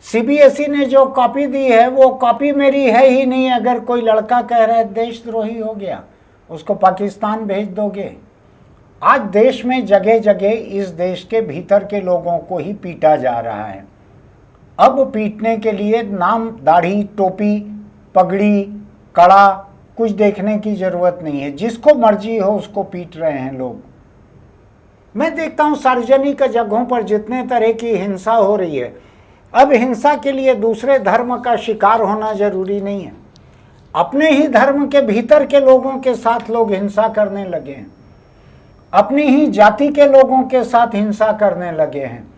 CBSE ने जो copy दी है वो कॉपी मेरी है ही नहीं। अगर कोई लड़का कह रहा है देशद्रोही हो गया, उसको पाकिस्तान भेज दोगे। आज देश में जगह जगह इस देश के भीतर के लोगों को ही पीटा जा रहा है। अब पीटने के लिए नाम, दाढ़ी, टोपी, पगड़ी, कड़ा कुछ देखने की जरूरत नहीं है। जिसको मर्जी हो उसको पीट रहे हैं लोग। मैं देखता हूं सार्वजनिक जगहों पर जितने तरह की हिंसा हो रही है, अब हिंसा के लिए दूसरे धर्म का शिकार होना जरूरी नहीं है। अपने ही धर्म के भीतर के लोगों के साथ लोग हिंसा करने लगे हैं, अपनी ही जाति के लोगों के साथ हिंसा करने लगे हैं।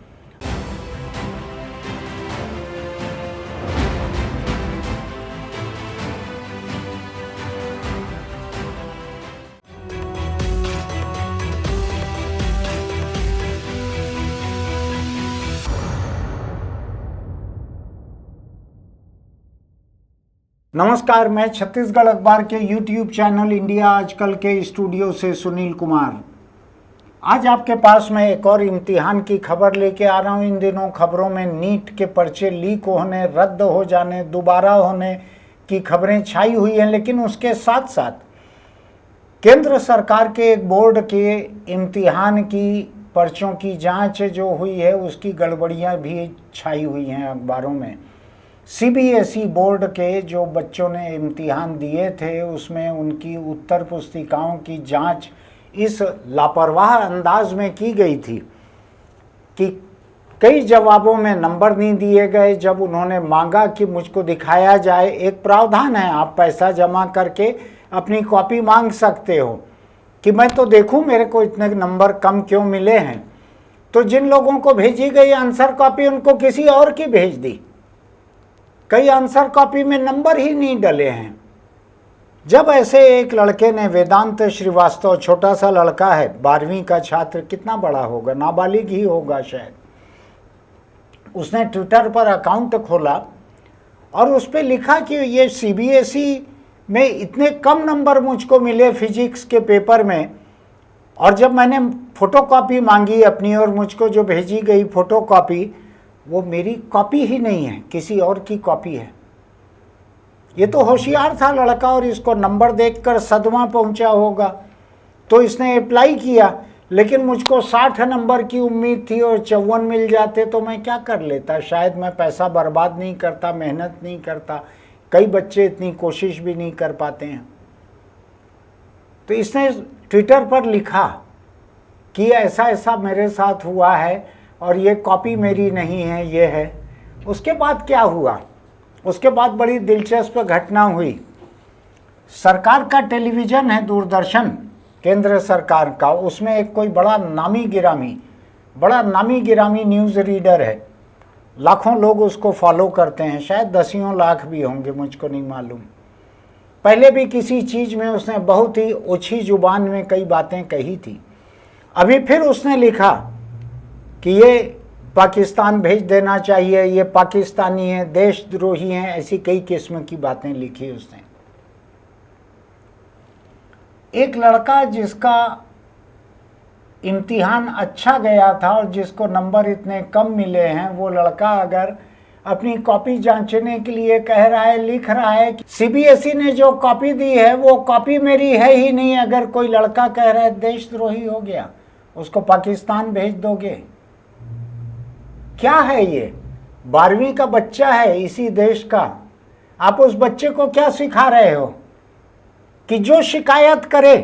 नमस्कार, मैं छत्तीसगढ़ अखबार के YouTube चैनल इंडिया आजकल के स्टूडियो से सुनील कुमार। आज आपके पास मैं एक और इम्तिहान की खबर लेके आ रहा हूँ। इन दिनों खबरों में नीट के पर्चे लीक होने, रद्द हो जाने, दोबारा होने की खबरें छाई हुई हैं, लेकिन उसके साथ साथ केंद्र सरकार के एक बोर्ड के इम्तिहान की पर्चों की जांच जो हुई है उसकी गड़बड़ियाँ भी छाई हुई हैं अखबारों में। सीबीएसई बोर्ड के जो बच्चों ने इम्तिहान दिए थे उसमें उनकी उत्तर पुस्तिकाओं की जांच इस लापरवाह अंदाज में की गई थी कि कई जवाबों में नंबर नहीं दिए गए। जब उन्होंने मांगा कि मुझको दिखाया जाए, एक प्रावधान है, आप पैसा जमा करके अपनी कॉपी मांग सकते हो कि मैं तो देखूं मेरे को इतने नंबर कम क्यों मिले हैं। तो जिन लोगों को भेजी गई आंसर कॉपी उनको किसी और की भेज दी। कई आंसर कॉपी में नंबर ही नहीं डले हैं। जब ऐसे एक लड़के ने, वेदांत श्रीवास्तव, छोटा सा लड़का है, 12वीं का छात्र, कितना बड़ा होगा, नाबालिग ही होगा शायद, उसने ट्विटर पर अकाउंट खोला और उस पर लिखा कि ये सीबीएसई में इतने कम नंबर मुझको मिले फिजिक्स के पेपर में, और जब मैंने फोटोकॉपी मांगी अपनी और मुझको जो भेजी गई फोटोकॉपी वो मेरी कॉपी ही नहीं है, किसी और की कॉपी है। ये तो होशियार था लड़का और इसको नंबर देखकर सदमा पहुंचा होगा, तो इसने अप्लाई किया। लेकिन मुझको 60 नंबर की उम्मीद थी और 54 मिल जाते तो मैं क्या कर लेता। शायद मैं पैसा बर्बाद नहीं करता, मेहनत नहीं करता। कई बच्चे इतनी कोशिश भी नहीं कर पाते हैं। तो इसने ट्विटर पर लिखा कि ऐसा ऐसा मेरे साथ हुआ है और ये कॉपी मेरी नहीं है, ये है। उसके बाद क्या हुआ? उसके बाद बड़ी दिलचस्प घटना हुई। सरकार का टेलीविज़न है दूरदर्शन, केंद्र सरकार का, उसमें एक कोई बड़ा नामी गिरामी न्यूज़ रीडर है। लाखों लोग उसको फॉलो करते हैं, शायद दसियों लाख भी होंगे, मुझको नहीं मालूम। पहले भी किसी चीज़ में उसने बहुत ही ओछी जुबान में कई बातें कही थी। अभी फिर उसने लिखा कि ये पाकिस्तान भेज देना चाहिए, ये पाकिस्तानी है, देशद्रोही हैं, ऐसी कई किस्म की बातें लिखी उसने। एक लड़का जिसका इम्तिहान अच्छा गया था और जिसको नंबर इतने कम मिले हैं, वो लड़का अगर अपनी कॉपी जांचने के लिए कह रहा है, लिख रहा है कि सीबीएसई ने जो कॉपी दी है वो कॉपी मेरी है ही नहीं। अगर कोई लड़का कह रहा है देशद्रोही हो गया, उसको पाकिस्तान भेज दोगे। क्या है ये? 12वीं का बच्चा है इसी देश का। आप उस बच्चे को क्या सिखा रहे हो कि जो शिकायत करे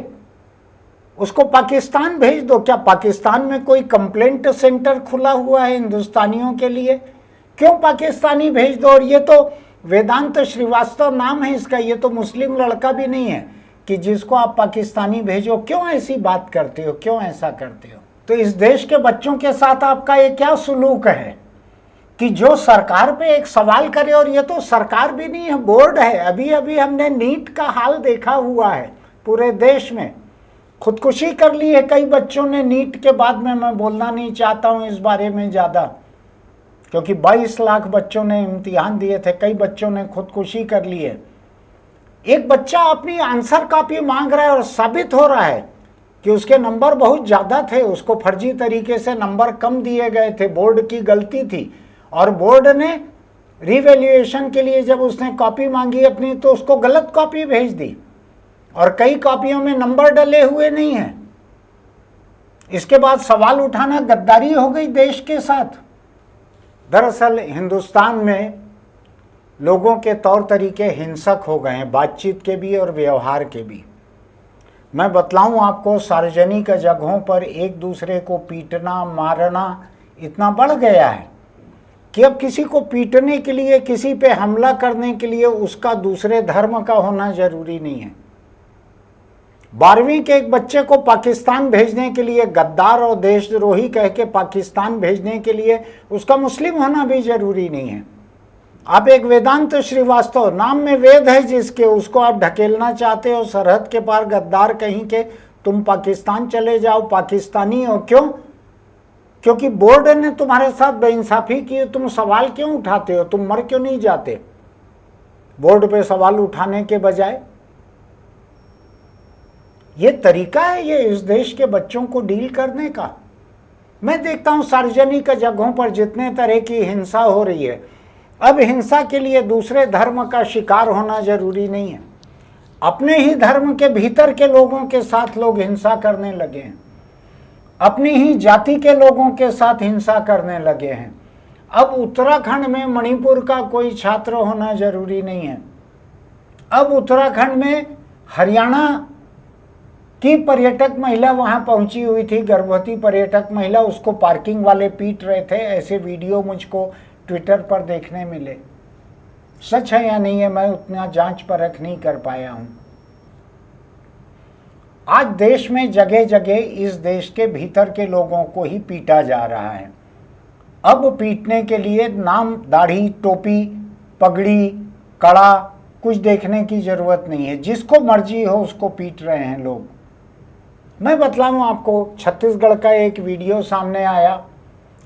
उसको पाकिस्तान भेज दो? क्या पाकिस्तान में कोई कंप्लेंट सेंटर खुला हुआ है हिंदुस्तानियों के लिए? क्यों पाकिस्तानी भेज दो? और ये तो वेदांत श्रीवास्तव नाम है इसका, ये तो मुस्लिम लड़का भी नहीं है कि जिसको आप पाकिस्तानी भेजो। क्यों ऐसी बात करते हो? क्यों ऐसा करते हो? तो इस देश के बच्चों के साथ आपका ये क्या सुलूक है कि जो सरकार पे एक सवाल करे, और ये तो सरकार भी नहीं है, बोर्ड है। अभी अभी हमने नीट का हाल देखा हुआ है, पूरे देश में खुदकुशी कर ली है कई बच्चों ने नीट के बाद में। मैं बोलना नहीं चाहता हूँ इस बारे में ज़्यादा, क्योंकि 22 लाख बच्चों ने इम्तिहान दिए थे, कई बच्चों ने खुदकुशी कर ली है। एक बच्चा अपनी आंसर कॉपी मांग रहा है और साबित हो रहा है कि उसके नंबर बहुत ज़्यादा थे, उसको फर्जी तरीके से नंबर कम दिए गए थे, बोर्ड की गलती थी। और बोर्ड ने रिवैल्यूएशन के लिए जब उसने कॉपी मांगी अपनी तो उसको गलत कॉपी भेज दी और कई कॉपियों में नंबर डले हुए नहीं हैं। इसके बाद सवाल उठाना गद्दारी हो गई देश के साथ। दरअसल हिंदुस्तान में लोगों के तौर तरीके हिंसक हो गए हैं, बातचीत के भी और व्यवहार के भी। मैं बतलाऊं आपको, सार्वजनिक जगहों पर एक दूसरे को पीटना मारना इतना बढ़ गया है कि अब किसी को पीटने के लिए, किसी पे हमला करने के लिए उसका दूसरे धर्म का होना जरूरी नहीं है। 12वीं के एक बच्चे को पाकिस्तान भेजने के लिए, गद्दार और देशद्रोही कह के पाकिस्तान भेजने के लिए उसका मुस्लिम होना भी जरूरी नहीं है। आप एक वेदांत श्रीवास्तव, नाम में वेद है जिसके, उसको आप ढकेलना चाहते हो सरहद के पार, गद्दार कहीं के, तुम पाकिस्तान चले जाओ, पाकिस्तानी हो। क्यों? क्योंकि बोर्ड ने तुम्हारे साथ बेइंसाफी की। तुम सवाल क्यों उठाते हो? तुम मर क्यों नहीं जाते बोर्ड पे सवाल उठाने के बजाय? ये तरीका है ये इस देश के बच्चों को डील करने का। मैं देखता हूं सार्वजनिक जगहों पर जितने तरह की हिंसा हो रही है, अब हिंसा के लिए दूसरे धर्म का शिकार होना जरूरी नहीं है। अपने ही धर्म के भीतर के लोगों के साथ लोग हिंसा करने लगे हैं, अपनी ही जाति के लोगों के साथ हिंसा करने लगे हैं। अब उत्तराखंड में मणिपुर का कोई छात्र होना जरूरी नहीं है। अब उत्तराखंड में हरियाणा की पर्यटक महिला वहां पहुंची हुई थी, गर्भवती पर्यटक महिला, उसको पार्किंग वाले पीट रहे थे। ऐसे वीडियो मुझको ट्विटर पर देखने मिले। सच है या नहीं है मैं उतना जांच परख नहीं कर पाया हूं। आज देश में जगह जगह इस देश के भीतर के लोगों को ही पीटा जा रहा है। अब पीटने के लिए नाम, दाढ़ी, टोपी, पगड़ी, कड़ा कुछ देखने की जरूरत नहीं है। जिसको मर्जी हो उसको पीट रहे हैं लोग। मैं बतलाऊं आपको, छत्तीसगढ़ का एक वीडियो सामने आया,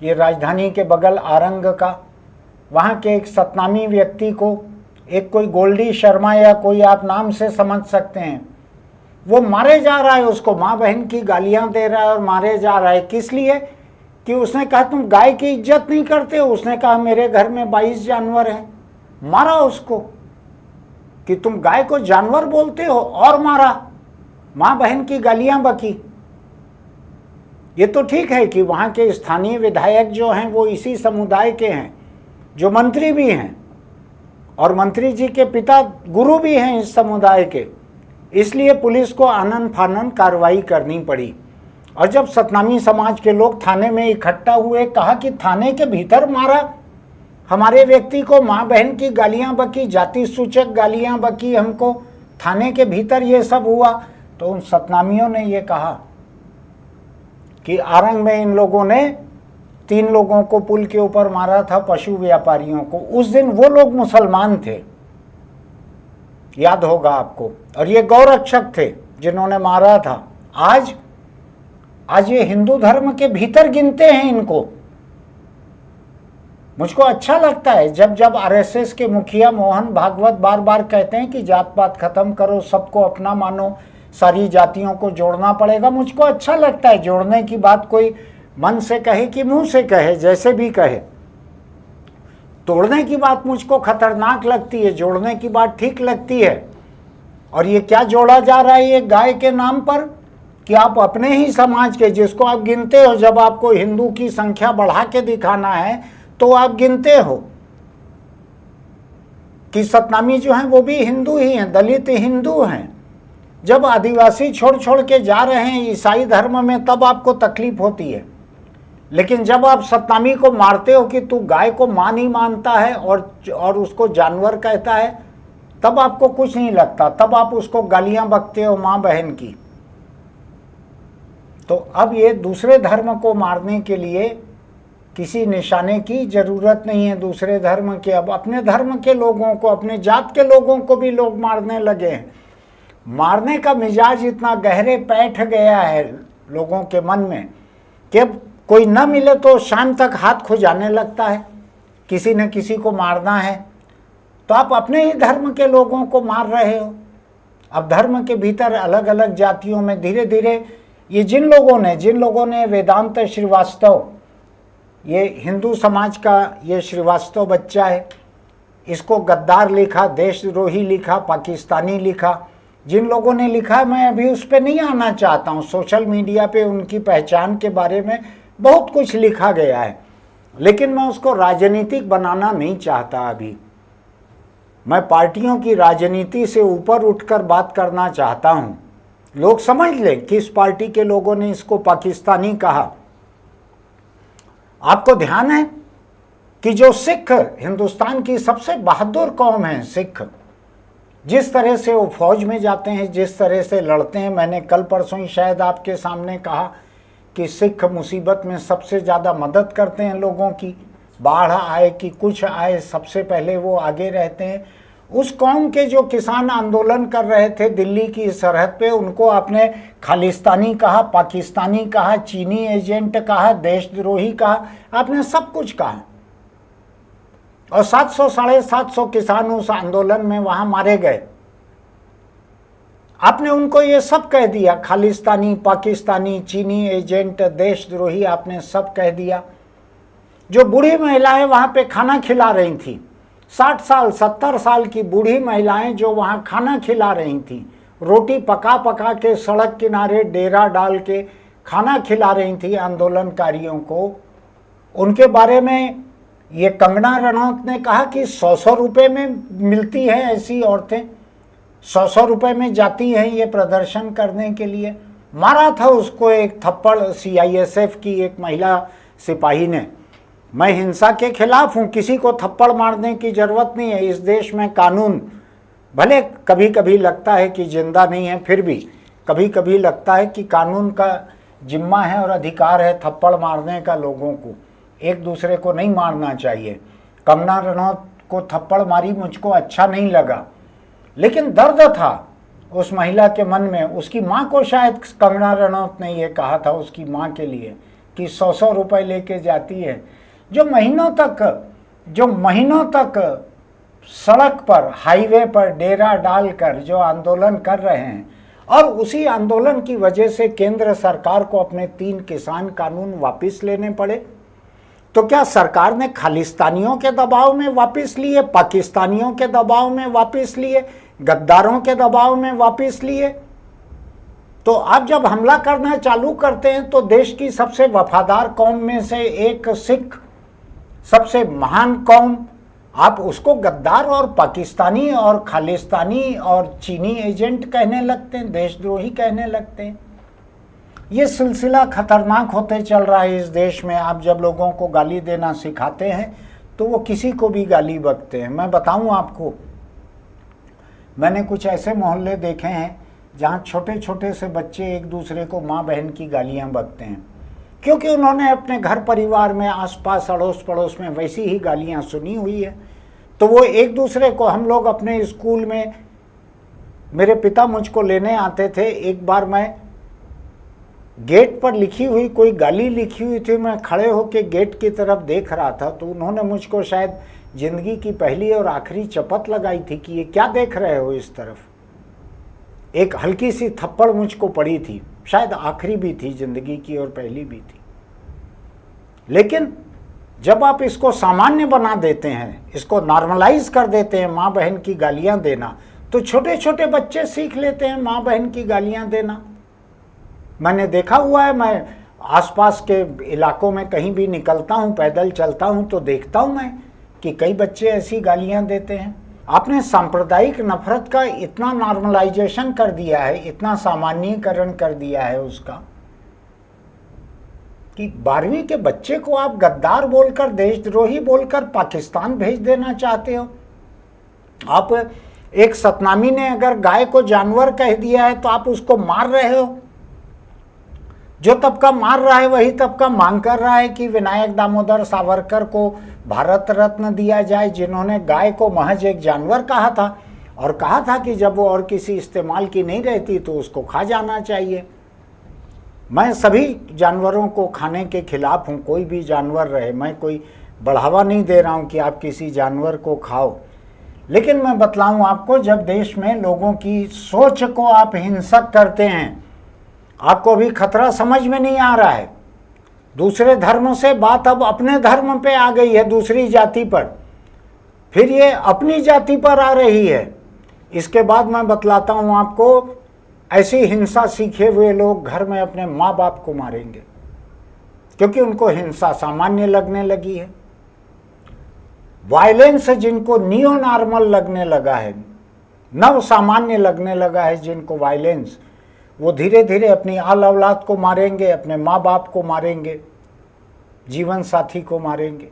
ये राजधानी के बगल आरंग का। वहाँ के एक सतनामी व्यक्ति को, एक कोई गोल्डी शर्मा या कोई आप नाम से समझ सकते हैं, वो मारे जा रहा है। उसको माँ बहन की गालियाँ दे रहा है और मारे जा रहा है। किस लिए? कि उसने कहा तुम गाय की इज्जत नहीं करते हो। उसने कहा मेरे घर में 22 जानवर हैं। मारा उसको कि तुम गाय को जानवर बोलते हो, और मारा, माँ बहन की गालियां बकी। ये तो ठीक है कि वहाँ के स्थानीय विधायक जो हैं वो इसी समुदाय के हैं, जो मंत्री भी हैं, और मंत्री जी के पिता गुरु भी हैं इस समुदाय के। इसलिए पुलिस को आनन फानन कार्रवाई करनी पड़ी। और जब सतनामी समाज के लोग थाने में इकट्ठा हुए, कहा कि थाने के भीतर मारा हमारे व्यक्ति को, माँ बहन की गालियां बकी, जाति सूचक गालियां बकी हमको, थाने के भीतर ये सब हुआ। तो उन सतनामियों ने ये कहा कि आरंग में इन लोगों ने 3 लोगों को पुल के ऊपर मारा था, पशु व्यापारियों को। उस दिन वो लोग मुसलमान थे, याद होगा आपको, और ये गौरक्षक थे जिन्होंने मारा था। आज ये हिंदू धर्म के भीतर गिनते हैं इनको। मुझको अच्छा लगता है जब जब आरएसएस के मुखिया मोहन भागवत बार बार कहते हैं कि जात पात खत्म करो, सबको अपना मानो, सारी जातियों को जोड़ना पड़ेगा। मुझको अच्छा लगता है। जोड़ने की बात कोई मन से कहे कि मुंह से कहे, जैसे भी कहे। तोड़ने की बात मुझको खतरनाक लगती है, जोड़ने की बात ठीक लगती है। और ये क्या जोड़ा जा रहा है ये गाय के नाम पर, कि आप अपने ही समाज के, जिसको आप गिनते हो, जब आपको हिंदू की संख्या बढ़ा के दिखाना है तो आप गिनते हो कि सतनामी जो हैं वो भी हिंदू ही हैं, दलित हिंदू हैं। जब आदिवासी छोड़ छोड़ के जा रहे हैं ईसाई धर्म में तब आपको तकलीफ होती है। लेकिन जब आप सतनामी को मारते हो कि तू गाय को मां नहीं मानता है और उसको जानवर कहता है, तब आपको कुछ नहीं लगता, तब आप उसको गालियां बकते हो मां बहन की। तो अब ये दूसरे धर्म को मारने के लिए किसी निशाने की जरूरत नहीं है दूसरे धर्म के। अब अपने धर्म के लोगों को, अपने जात के लोगों को भी लोग मारने लगे हैं। मारने का मिजाज इतना गहरे बैठ गया है लोगों के मन में कि अब कोई न मिले तो शाम तक हाथ खुजाने लगता है, किसी न किसी को मारना है। तो आप अपने ही धर्म के लोगों को मार रहे हो। अब धर्म के भीतर अलग अलग जातियों में धीरे धीरे ये जिन लोगों ने वेदांत श्रीवास्तव, ये हिंदू समाज का ये श्रीवास्तव बच्चा है, इसको गद्दार लिखा, देशद्रोही लिखा, पाकिस्तानी लिखा। जिन लोगों ने लिखा मैं अभी उस पर नहीं आना चाहता हूँ। सोशल मीडिया पे उनकी पहचान के बारे में बहुत कुछ लिखा गया है, लेकिन मैं उसको राजनीतिक बनाना नहीं चाहता। अभी मैं पार्टियों की राजनीति से ऊपर उठकर बात करना चाहता हूँ। लोग समझ लें किस पार्टी के लोगों ने इसको पाकिस्तानी कहा। आपको ध्यान है कि जो सिख हिंदुस्तान की सबसे बहादुर कौम है, सिख, जिस तरह से वो फौज में जाते हैं, जिस तरह से लड़ते हैं, मैंने कल परसों ही शायद आपके सामने कहा कि सिख मुसीबत में सबसे ज़्यादा मदद करते हैं लोगों की। बाढ़ आए कि कुछ आए, सबसे पहले वो आगे रहते हैं। उस कौम के जो किसान आंदोलन कर रहे थे दिल्ली की सरहद पे, उनको आपने खालिस्तानी कहा, पाकिस्तानी कहा, चीनी एजेंट कहा, देशद्रोही कहा, आपने सब कुछ कहा। और 700 साढ़े 700 किसान उस आंदोलन में वहां मारे गए। आपने उनको ये सब कह दिया, खालिस्तानी, पाकिस्तानी, चीनी एजेंट, देशद्रोही, आपने सब कह दिया। जो बूढ़ी महिलाएं वहां पे खाना खिला रही थी, 60 साल 70 साल की बूढ़ी महिलाएं जो वहां खाना खिला रही थी, रोटी पका पका के सड़क किनारे डेरा डाल के खाना खिला रही थी आंदोलनकारियों को, उनके बारे में ये कंगना रनौत ने कहा कि 100 रुपए में मिलती है ऐसी औरतें, 100 रुपए में जाती हैं ये प्रदर्शन करने के लिए। मारा था उसको एक थप्पड़ CISF की एक महिला सिपाही ने। मैं हिंसा के खिलाफ हूँ, किसी को थप्पड़ मारने की जरूरत नहीं है। इस देश में कानून भले कभी कभी लगता है कि जिंदा नहीं है, फिर भी कभी कभी लगता है कि कानून का जिम्मा है और अधिकार है थप्पड़ मारने का। लोगों को एक दूसरे को नहीं मारना चाहिए। कंगना रनौत को थप्पड़ मारी, मुझको अच्छा नहीं लगा, लेकिन दर्द था उस महिला के मन में। उसकी माँ को शायद कंगना रनौत ने ये कहा था उसकी माँ के लिए कि 100 रुपए लेके जाती है। जो महीनों तक सड़क पर, हाईवे पर डेरा डालकर जो आंदोलन कर रहे हैं, और उसी आंदोलन की वजह से केंद्र सरकार को अपने 3 किसान कानून वापस लेने पड़े। तो क्या सरकार ने खालिस्तानियों के दबाव में वापस लिए, पाकिस्तानियों के दबाव में वापस लिए, गद्दारों के दबाव में वापस लिए? तो आप जब हमला करना चालू करते हैं तो देश की सबसे वफादार कौम में से एक सिख, सबसे महान कौम, आप उसको गद्दार और पाकिस्तानी और खालिस्तानी और चीनी एजेंट कहने लगते हैं, देशद्रोही कहने लगते हैं। ये सिलसिला खतरनाक होते चल रहा है इस देश में। आप जब लोगों को गाली देना सिखाते हैं तो वो किसी को भी गाली बकते हैं। मैं बताऊं आपको, मैंने कुछ ऐसे मोहल्ले देखे हैं जहां छोटे छोटे से बच्चे एक दूसरे को माँ बहन की गालियां बकते हैं, क्योंकि उन्होंने अपने घर परिवार में, आसपास, अड़ोस पड़ोस में वैसी ही गालियां सुनी हुई है। तो वो एक दूसरे को, हम लोग अपने स्कूल में, मेरे पिता मुझको लेने आते थे, एक बार मैं गेट पर लिखी हुई कोई गाली लिखी हुई थी, मैं खड़े होकर गेट की तरफ देख रहा था, तो उन्होंने मुझको शायद जिंदगी की पहली और आखिरी चपत लगाई थी कि ये क्या देख रहे हो इस तरफ। एक हल्की सी थप्पड़ मुझको पड़ी थी, शायद आखिरी भी थी जिंदगी की और पहली भी थी। लेकिन जब आप इसको सामान्य बना देते हैं, इसको नॉर्मलाइज कर देते हैं माँ बहन की गालियां देना, तो छोटे छोटे बच्चे सीख लेते हैं माँ बहन की गालियां देना। मैंने देखा हुआ है, मैं आसपास के इलाकों में कहीं भी निकलता हूँ, पैदल चलता हूँ, तो देखता हूँ मैं कि कई बच्चे ऐसी गालियां देते हैं। आपने सांप्रदायिक नफरत का इतना नॉर्मलाइजेशन कर दिया है, इतना सामान्यीकरण कर दिया है उसका, कि 12वीं के बच्चे को आप गद्दार बोलकर, देशद्रोही बोलकर पाकिस्तान भेज देना चाहते हो। आप एक सतनामी ने अगर गाय को जानवर कह दिया है तो आप उसको मार रहे हो। जो तबका मार रहा है वही तबका मांग कर रहा है कि विनायक दामोदर सावरकर को भारत रत्न दिया जाए, जिन्होंने गाय को महज एक जानवर कहा था और कहा था कि जब वो और किसी इस्तेमाल की नहीं रहती तो उसको खा जाना चाहिए। मैं सभी जानवरों को खाने के खिलाफ हूँ, कोई भी जानवर रहे, मैं कोई बढ़ावा नहीं दे रहा हूँ कि आप किसी जानवर को खाओ। लेकिन मैं बतलाऊँ आपको, जब देश में लोगों की सोच को आप हिंसक करते हैं, आपको भी खतरा समझ में नहीं आ रहा है। दूसरे धर्म से बात अब अपने धर्म पे आ गई है, दूसरी जाति पर। फिर ये अपनी जाति पर आ रही है। इसके बाद मैं बतलाता हूं आपको, ऐसी हिंसा सीखे हुए लोग घर में अपने माँ बाप को मारेंगे क्योंकि उनको हिंसा सामान्य लगने लगी है। वायलेंस जिनको नियो नॉर्मल लगने लगा है, नव सामान्य लगने लगा है जिनको वायलेंस, वो धीरे धीरे अपनी आल औलाद को मारेंगे, अपने माँ बाप को मारेंगे, जीवन साथी को मारेंगे।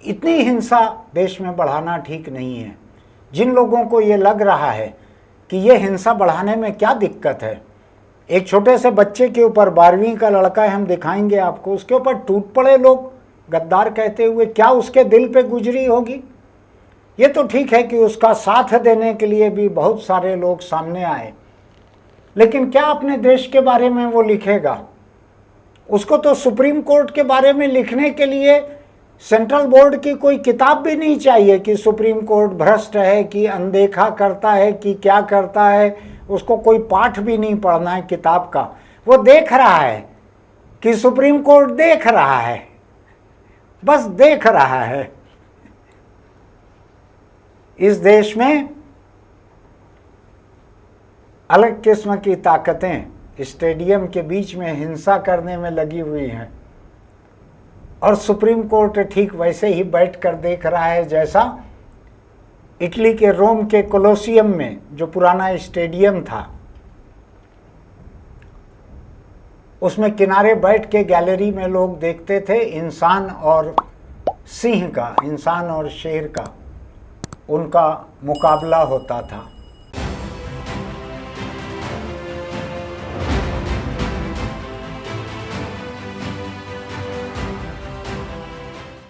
इतनी हिंसा देश में बढ़ाना ठीक नहीं है। जिन लोगों को ये लग रहा है कि ये हिंसा बढ़ाने में क्या दिक्कत है, एक छोटे से बच्चे के ऊपर, 12वीं का लड़का है, हम दिखाएंगे आपको, उसके ऊपर टूट पड़े लोग गद्दार कहते हुए, क्या उसके दिल पे गुजरी होगी। ये तो ठीक है कि उसका साथ देने के लिए भी बहुत सारे लोग सामने आए, लेकिन क्या अपने देश के बारे में वो लिखेगा? उसको तो सुप्रीम कोर्ट के बारे में लिखने के लिए सेंट्रल बोर्ड की कोई किताब भी नहीं चाहिए कि सुप्रीम कोर्ट भ्रष्ट है, कि अनदेखा करता है, कि क्या करता है। उसको कोई पाठ भी नहीं पढ़ना है किताब का। वो देख रहा है कि सुप्रीम कोर्ट देख रहा है, बस देख रहा है। इस देश में अलग किस्म की ताकतें स्टेडियम के बीच में हिंसा करने में लगी हुई हैं और सुप्रीम कोर्ट ठीक वैसे ही बैठकर देख रहा है जैसा इटली के रोम के कोलोसियम में, जो पुराना स्टेडियम था, उसमें किनारे बैठ के गैलरी में लोग देखते थे इंसान और सिंह का, इंसान और शेर का उनका मुकाबला होता था।